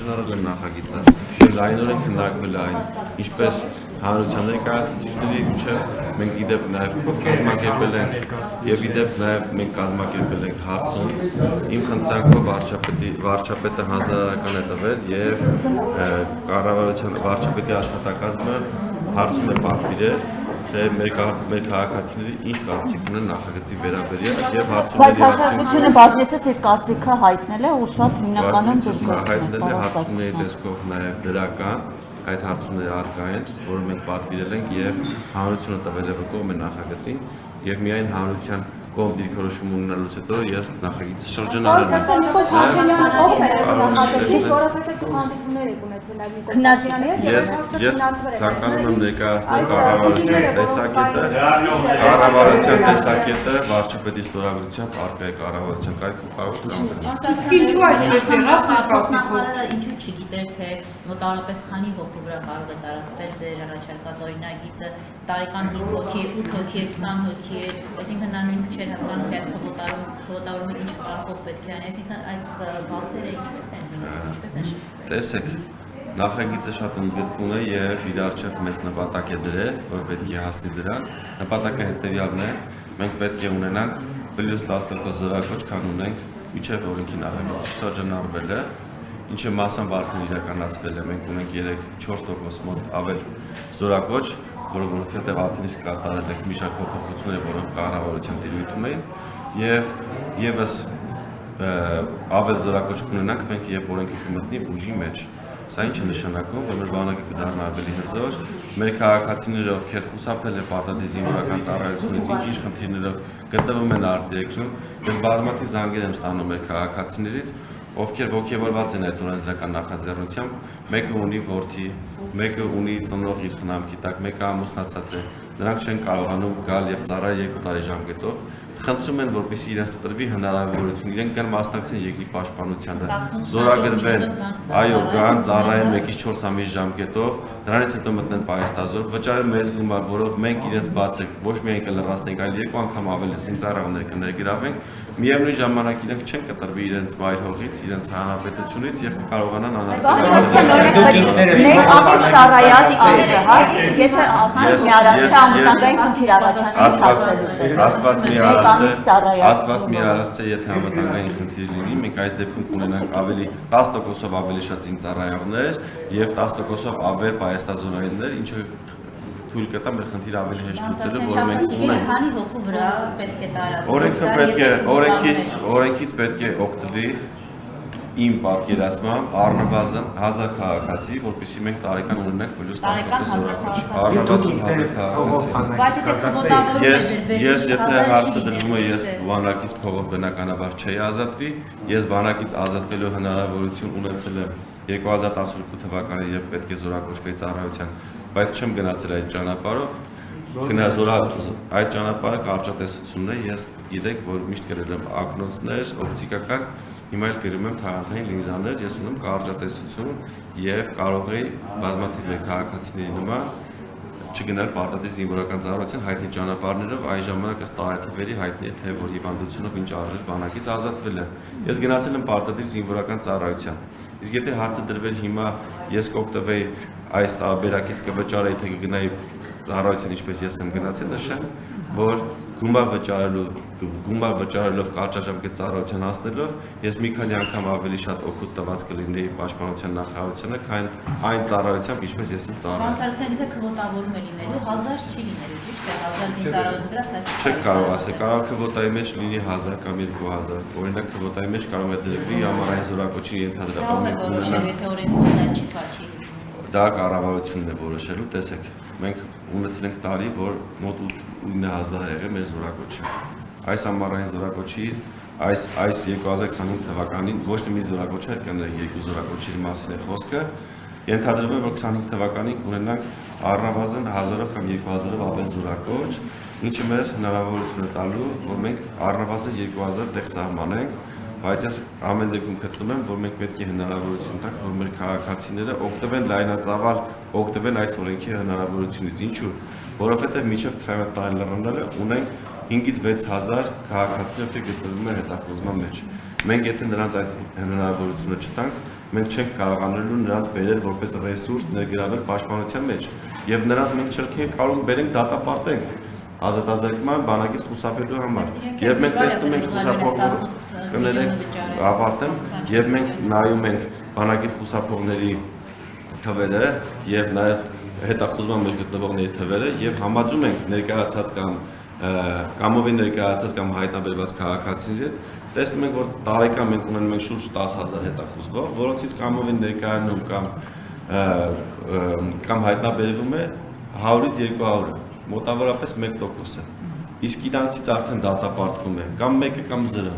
շրջանառել են նախագիծը եւ լայնորեն քննարկվել այն ինչպես հանրության ներկայացուցիչների միջև մենք իդեպ նաեւ կազմակերպել ենք եւ իդեպ նաեւ մենք կազմակերպել ենք հարցում իմ խնդրանքով վարչապետը հանձնարարական է տվել եւ կառավարության վարչապետի աշխատակազմը հարցում է պատվիրել թե մեր քաղաքացիների ինչ կարծիք ունեն նախագծի վերաբերյալ եւ հարցումների հարցությունը բազմիցս իր կարծիքը հայտնել է ու շատ հիմնականում հայտնել է հարցումների տեսքով նաեւ դրական այդ հարցումները առկա են, որը մենք պատվիրել ենք եւ հանրությունը տվել է կողմ է նախագծին եւ միայն հանրության կողմ դիրքորոշում ունենալուց հետո ես նախագիծը շրջանառել եմ։ Ես ցանկանում եմ ներկայացնել կառավարության տեսակետը վարչապետի ստորագրությամբ արկա է կառավարության կարգ ինչու չգիտեր թե մոտավորապես քանի հոգու վրա կարող է տարածվել ձեր առաջարկած օրինագիծը տարեկան 5 հոգի, 8 հոգի, 20 հոգի, այսինքն նա նույնիսկ չէր հասկանում թե խվոտավորումը ինչ կարգով պետք է անի, այսինքն այս բացերը ինչպես են լինում, ինչպես են շփվել։ Տեսեք, նախագիծը շատ ընդգրկուն է եւ իր առջեւ մեծ նպատակ է դրել, որ պետք է հասնի դրան։ Նպատակը հետեւյալն է, մենք պետք է ունենանք +10% զորակոչ, քան ունենք միջև օրենքի նախագիծը շրջանառվել է, ինչը մասամբ արդեն իրականացվել է, մենք ունենք 3-4% մոտ ավել զորակոչ, որովհետև արդեն իսկ կատարել եք մի շարք փոփոխություններ, որոնք կառավարության տիրույթում էին, եւ եւս ավել զորակոչ կունենանք մենք, երբ օրենքը կմտնի ուժի մեջ։ Սա ինչ է նշանակում, որ մեր բանակը կդառնա ավելի հզոր, մեր քաղաքացիները, ովքեր խուսափել են պարտադիր զինվորական ծառայությունից, ինչ խնդիրներով գտնվում են արտերկրում, ես բազմաթիվ զանգեր եմ ստանում մեր քաղաքացիներից, ովքեր ոգևորված են այդ օրենսդրական նախաձեռնությամբ, մեկը ունի որդի, մեկը ունի ծնող իր խնամքի տակ, մեկը ամուսնացած է, նրանք չեն կարողանում գալ եւ ծառայել 2 տարի ժամկետով, խնդրում են, որպեսզի իրենց տրվի հնարավորություն, իրենք կան մասնակցեն երկրի պաշտպանությանը, զորագրվեն, այո, գան ծառայեն 1-ից 4 ամիս ժամկետով, դրանից հետո մտնեն պայեստազոր, վճարեն մեծ գումար, որով մենք իրենց բացենք, ոչ միայն կլրացնենք, այլ 2 անգամ ավելի զինծառայողներ կներգրավենք, միևնույն ժամանակ իրենք չեն կտրվի իրենց մայր հողից, իրենց հանրապետությունից եւ կկարողանան Աստված մի արարած է, եթե անվտանգային խնդիր լինի, մենք այս դեպքում կունենանք ավելի 10%-ով ավելի շատ զինծառայողներ եւ 10%-ով ավելի պայեստազորայիններ, ինչը թույլ կտա մեր խնդիրը ավելի հեշտ լուծելու, որը մենք ունենք։ Քանի հոգու վրա պետք է տարածվի։ Օրենքից պետք է օգտվի իմ պատկերացմամբ առնվազն 1000 քաղաքացի, որպեսզի մենք տարեկան ունենանք +10% զորակոչ։ Առնվազն 1000 քաղաքացի։ Ես եթե հարցը դրվում է, ես բանակից փողով բնականաբար չէի ազատվի, ես բանակից ազատվելու հնարավորություն ունեցել եմ 2012 թվականին, երբ պետք է զորակոչվեի ծառայության, բայց չեմ գնացել այդ ճանապարհով։ Այդ ճանապարհը կարճատեսությունն է, ես գիտեք, որ միշտ գրել եմ ակնոցներ, օպտիկական, հիմա էլ գրում եմ թաղանթային լինզաներ, ես ունում կարճատեսություն եւ կարող էի բազմաթիվ քաղաքացիների նման չգնալ պարտադիր զինվորական ծառայության հայտնի ճանապարհներով, այն ժամանակ ըստ տարեթվերի հայտնի է թե որ հիվանդությունով ինչ արժեր բանակից ազատվել է։ Ես գնացել եմ պարտադիր զինվորական ծառայության։ Իսկ եթե հարցը դրվեր հիմա ես կօգտվեի այս տարբերակից կվճարեի թե կգնայի ծառայության ինչպես ես եմ գնացել, նշեմ, որ գումար վճարելով կարճաժամկետ ծառայության հասնելով, ես մի քանի անգամ ավելի շատ օգուտ տված կլինեի պաշտպանության նախարարությանը, քան այն ծառայությամբ, ինչպես ես եմ ծառայել։ Մասնակցության եթե քվոտավորում է լինելու, 1000 չի լինելու, ճիշտ է, 1000 զինծառայողի վրա սա չի։ Չեք կարող ասել, կարող քվոտայի մեջ լինի 1000 կամ 2000, օրինակ քվոտայի մեջ կարող է դրվի ամառային զորակոչի ենթադրաբաններ ունենալ։ Եթե օրենքում դա չի քաչի։ Դա կառավարությունն է որոշելու, տեսեք, մենք ունեցել ենք տարի, որ մոտ 9000 է եղել մեր զորակոչը։ Այս ամառային զորակոչի այս 2025 թվականին ոչ թե մի զորակոչ էր կներեք, 2 զորակոչի մասին է խոսքը, ենթադրվում է, որ 25 թվականին կունենանք առնվազն 1000-ով կամ 2000-ով ավել զորակոչ, ինչը մեզ հնարավորություն է տալու, որ մենք առնվազն 2000 տեղ սահմանենք, բայց ես ամեն դեպքում գտնում եմ, որ մենք պետք է հնարավորություն տանք, որ մեր քաղաքացիները օգտվեն լայնածավալ, օգտվեն այս օրենքի հնարավորությունից, ինչու, որովհետև մինչև 27 տարի լրանալը ունենք 5-ից 6000 քաղաքացիներ, ովքեր գտնվում են հետախուզման մեջ։ Մենք եթե նրանց այդ հնարավորությունը չտանք, մենք չենք կարողանալու նրանց բերել որպես ռեսուրս ներգրավել պաշտպանության մեջ եւ նրանց մենք չենք կարող բերենք դատապարտենք ազատազրկման բանակից խուսափելու համար եւ մենք տեսնում ենք խուսափողները ավարտեմ եւ մենք նայում ենք բանակից խուսափողների թվերը եւ նաեւ հետախուզման մեջ գտնվողների թվերը եւ համաձում ենք ներկայացած կամովի ներկայացած կամ հայտնաբերված քաղաքացիների հետ տեսնում ենք որ տարեկան մենք ունենում ենք շուրջ 10,000 հետախուզվող որոնցից կամովին ներկայանում կամ հայտնաբերվում է 100-ից 200-ը մոտավորապես 1%-ը իսկ իրանցից արդեն դատապարտվում է կամ 1-ը կամ 0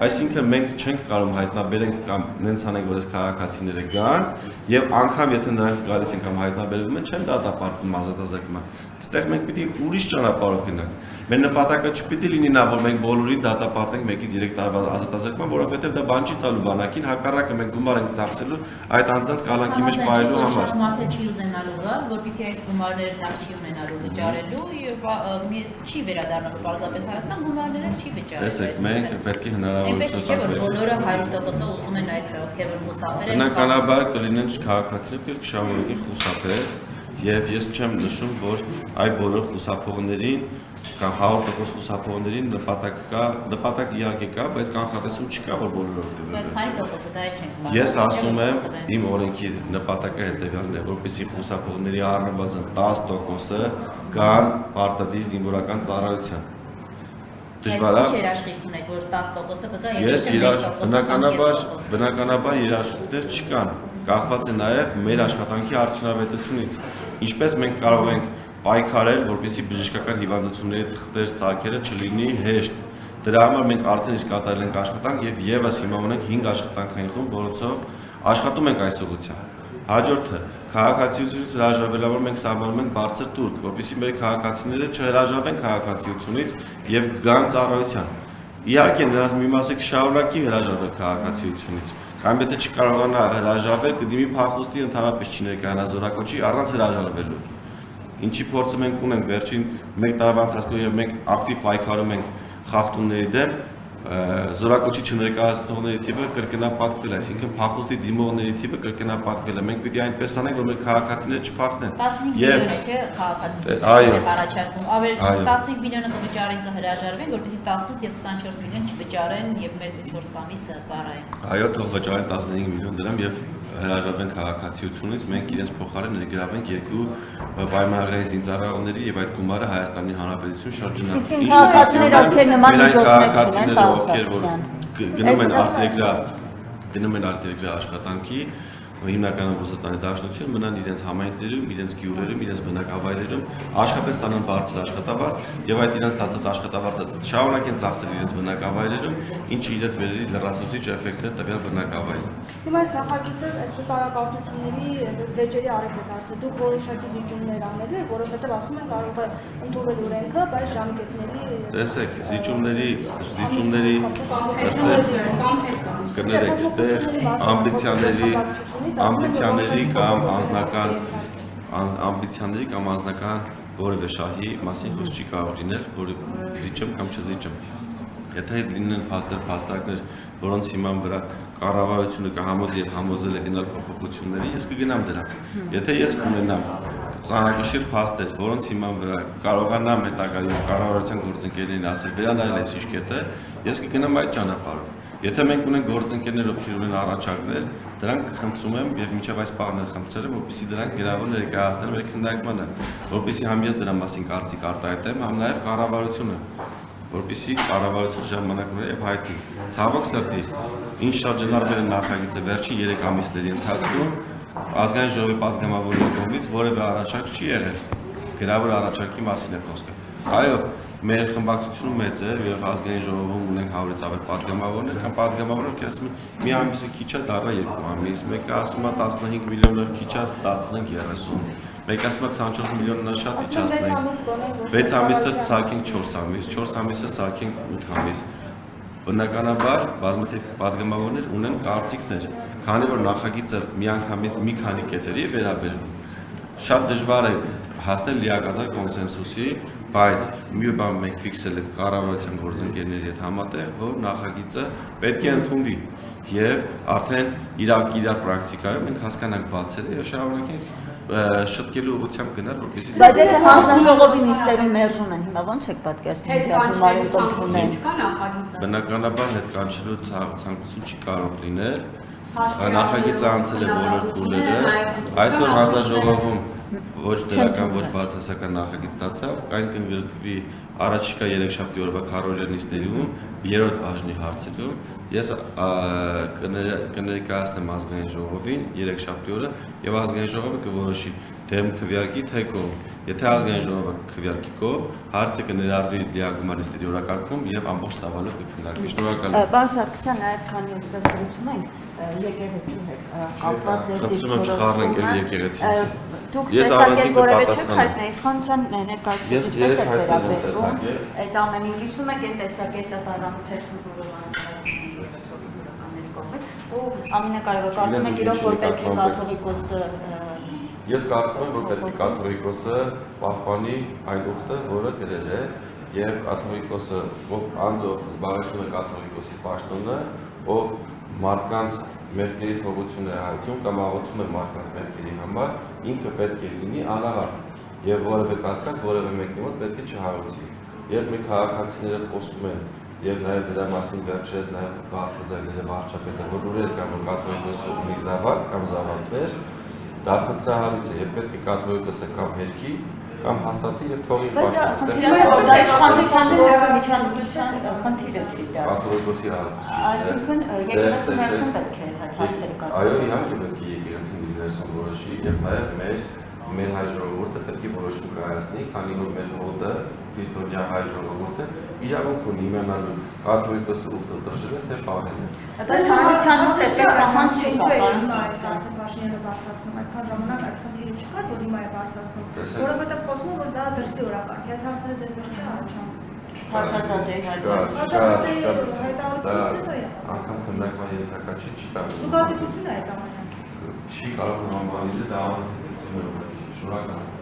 այսինքն մենք չենք կարող հայտնաբերենք կամ նենց անենք որ այս քաղաքացիները գան եւ անգամ եթե նրանք գալիս են կամ հայտնաբերվում են չեն դատապարտվում ազատազրկման այստեղ մենք պիտի ուրիշ ճանապարհով գնանք մեր նպատակը չպիտի լինի նա որ մենք բոլորին դատապարտենք 1-ից 3 տարվա ազատազրկման որովհետեւ դա բան չի տալու բանակին հակառակը մենք գումար ենք ծախսելու այդ անձանց կալանքի մեջ պահելու համար մարդը չի ուզենալու գալ որպեսզի այս գումարները նախ չի ունենալու վճարելու եւ չի վերադառնալու պարզապես Հայաստան գումարները չի վճարելու տեսեք մենք պետք է հնարավորություն տանք բոլորը 100% ուզում են այդ ովքեր որ խուսափել են բնականաբար կլինեն քաղաքացիներ ովքեր կշարունակեն խուսափել եւ ես չեմ նշում որ այդ բոլոր խուսափողներին կամ 100% խուսափողներին նպատակ իհարկե կա, բայց կանխատեսում չկա որ բոլորը կդվեն։ Բայց քանի տոկոսը դա չենք կարող։ Ես ասում եմ, իմ օրենքի նպատակը հետեւյալն է, որպեսզի խուսափողների առնվազն 10%-ը կան պարտադիր զինվորական ծառայության։ Դժվար է։ Ինչ երաշխիք ունեք, որ 10%-ը կգա, ես բնականաբար երաշխիքներ չկան։ Կախված է նաև մեր աշխատանքի արդյունավետությունից։ Ինչպես մենք կարող ենք պայքարել, որպեսզի բժշկական հիվանդությունների թղթեր սարքելը չլինի հեշտ։ Դրա համար մենք արդեն իսկ կատարել ենք աշխատանք եւ եւս հիմա ունենք 5 աշխատանքային խումբ, որոնցով աշխատում ենք այս ուղղությամբ։ Հաջորդը քաղաքացիությունից հրաժարվելավոր մենք սահմանում ենք բարձր տուրք, որպեսզի մեր քաղաքացիները չհրաժարվեն քաղաքացիությունից եւ գան ծառայության։ Իհարկե նրանց մի մասը կշարունակի հրաժարվել քաղաքացիությունից, կամ եթե չկարողանա հրաժարվել, կդիմի փախուստի ընդհանրապես չի ներկայանա զորակոչի առանց հրաժարվելու։ Ինչի փորձը մենք ունենք վերջին 1 տարվա ընթացքում եւ մենք ակտիվ պայքարում ենք խախտումների դեմ զորակոչի չներկայացնողների թիվը կրկնապատկվել է, այսինքն փախուստի դիմողների թիվը կրկնապատկվել է։ Մենք պիտի այնպես անենք, որ մեր քաղաքացիները չփախնեն։ 15 միլիոն է, չէ՞, քաղաքացիություն առաջարկում։ Ավելի 15 միլիոնը կվճարեն կհրաժարվեն, որպեսզի 18 եւ 24 միլիոն չվճարեն եւ 1-4 ամիսը ծառայեն։ Այո, թող վճարեն 15 միլիոն դրամ եւ հրաժարվեն քաղաքացիությունից, մենք իրենց փոխարեն ներգրավենք երկու պայմանագրային զինծառայողների եւ այդ գումարը Հայաստանի Հանրապետություն շրջանառ։ Իսկ քաղաքացիները ովքեր նման միջոցներ ունեն, ովքեր որ գնում են արտերկրյա աշխատանքի, հիմնականում Ռուսաստանի Դաշնություն մնան իրենց համայնքներում, իրենց գյուղերում, իրենց բնակավայրերում, աշխատեն ստանան բարձր աշխատավարձ եւ այդ իրենց ստացած աշխատավարձը շարունակեն ծախսել իրենց բնակավայրերում, ինչը իր հետ բերի լրացուցիչ էֆեկտ է տվյալ բնակավայրում։ Հիմա այս նախագիծը այսպես տարակարծությունների, այսպես վեճերի արեք է դարձել, դուք որոշակի զիջումներ անելու եք, որովհետեւ ասում են կարող է ընդունել օրենքը, բայց ժամկետների տեսեք, զիջումների կներեք, ստեղ ամբիցիաների կամ անձնական որևէ շահի մասին խոսք չի կարող լինել, որը զիջեմ կամ չզիջեմ։ Եթե լինեն փաստարկներ, որոնց հիման վրա կառավարությունը կհամոզի եւ համոզել է գնալ փոփոխությունների, ես կգնամ դրանց։ Եթե ես կունենամ ծանրակշիռ փաստեր, որոնց հիման վրա կարողանամ հետագայում կառավարության գործընկերներին ասել վերանայել այս իշկետը, ես կգնամ այդ ճանապարհով։ Եթե մենք ունենք գործընկերներ, ովքեր ունեն առաջարկներ, դրանք խնդրում եմ եւ մինչեւ այս պահն խնդրել եմ, որպեսզի դրանք գրավոր ներկայացնեն մեր քննարկմանը, որպեսզի համ ես դրա մասին կարծիք արտահայտեմ, համ նաեւ կառավարությունը, որպեսզի կառավարությունը ժամանակ ունենա եւ հայտնի։ Ցավոք սրտի, ինչ շրջանառվել է նախագիծը վերջին 3 ամիսների ընթացքում, ազգային ժողովի պատգամավորների կողմից որևէ առաջարկ չի եղել։ Գրավոր առաջարկի մասին է խոսքը։ Այո, մեր խմբակցությունը մեծ է եւ ազգային ժողովում ունենք 100-ից ավել պատգամավորներ, կամ պատգամավորներ, ովքեր ասում են մի ամիսը քիչ է, դառնա 2 ամիս, մեկը ասում է 15 միլիոնը քիչ է, դարձնենք 30, մեկը ասում է 24 միլիոնը շատ իջացնենք, 6 ամիսը սարքենք 4 ամիս, 4 ամիսը սարքենք 8 ամիս։ Բնականաբար բազմաթիվ պատգամավորներ ունեն կարծիքներ, քանի որ նախագիծը միանգամից մի քանի կետերի է վերաբերվում։ Շատ դժվար է հասնել լիակատար կոնսենսուսի, բայց մի բան մենք ֆիքսել ենք կառավարության գործընկերների հետ համատեղ, որ նախագիծը պետք է ընդունվի։ եւ արդեն իրար պրակտիկայում մենք հասկանանք բացել եւ շարունակենք շտկելու ուղղությամբ գնալ, որպեսզի Բայց եթե հանձնաժողովի նիստերում մերժում են, հիմա ո՞նց եք պատկերացնում գումարը ընդունեն։ Բնականաբար հետ կանչելու ցանկություն չի կարող լինել։ Նախագիծը անցել է բոլոր փուլերը։ Այսօր հանձնաժողովում ոչ դրական, ոչ բացասական նախագիծ ստացավ, այն կընդգրկվի առաջիկա 3 շաբթի օրվա քառօրյա նիստերում, 3-րդ բաժնի հարցերում։ Ես կներկայացնեմ ազգային ժողովին 3 շաբթի օրը եւ ազգային ժողովը կորոշի դեմ քվեարկի թե կողմ։ Եթե ազգային ժողովը քվեարկի կողմ, հարցը կներառվի դիագնոստիկի օրակարգում եւ ամբողջ ծավալով կքննարկվի։ Շնորհակալ եմ։ Պարոն Սարգսյան, նաեւ քանի այստեղ գրում ենք եկեղեցի հետ կապված ձեր դիրքորոշումը։ Դուք տեսակետ որևէ չեք հայտնել իշխանության ներկայացուցիչ եք վերաբերվում։ Այդ ամենին կիսում եք այդ տեսակետը տարամթերքում ու ամենակարևորը կարծում եք իրոք որ պետք է կաթողիկոսը Ես կարծում եմ որ պետք է կաթողիկոսը պահպանի այն ուխտը, որը գրել է եւ կաթողիկոսը ով անձով զբաղեցնում է կաթողիկոսի պաշտոնը, ով մարդկանց մեղքերի թողություն է հայցում կամ աղոթում է մարդկանց մեղքերի համար, ինքը պետք է լինի անաղարտ եւ որևէ կասկած որևէ մեկի մոտ պետք է չհարուցի։ Երբ մեր քաղաքացիները խոսում են եւ նաեւ դրա մասին վերջերս նաեւ բացարձակները վարչապետը որ ուրեր կամ կաթողիկոսը ունի զավակ կամ զավակներ, դա խնդրահարույց է եւ պետք է կաթողիկոսը կամ հերքի կամ հաստատի եւ թողի պաշտպան։ Դա իշխանության միջամտության խնդիրը չի դա։ Կաթողիկոսի հարցը։ Այսինքն եկեղեցու ներսում պետք է հարցերը կարգել։ Այո, իհարկե պետք է եկեղեցին ներսում որոշի եւ նաեւ մեր հայ ժողովուրդը պետք է որոշում կայացնի, քանի որ մեր հոտը, քրիստոնյա հայ ժողովուրդը իրավունք ունի իմանալու կաթողիկոսը ուխտը դրժել է թե պահել է։ Բայց հանրությանից այդպես պահանջ չի կա, պարոն Սարգսյան, բաժինները բարձրացնում, այսքան ժամանակ այդ խնդիրը չկա, որ հիմա է բարձրացնում, որովհետև խոսում որ դա դրսի օրակարգ է, այս հարցերը ձեր մեջ չի առաջանում։ Փաշածատերի հայտարարություն։ Անգամ քննարկման ենթակա չի կարող։ Զուգադիպություն է այդ ամենը։ Չի կարող նմանվանի դա շնորհակալ եմ։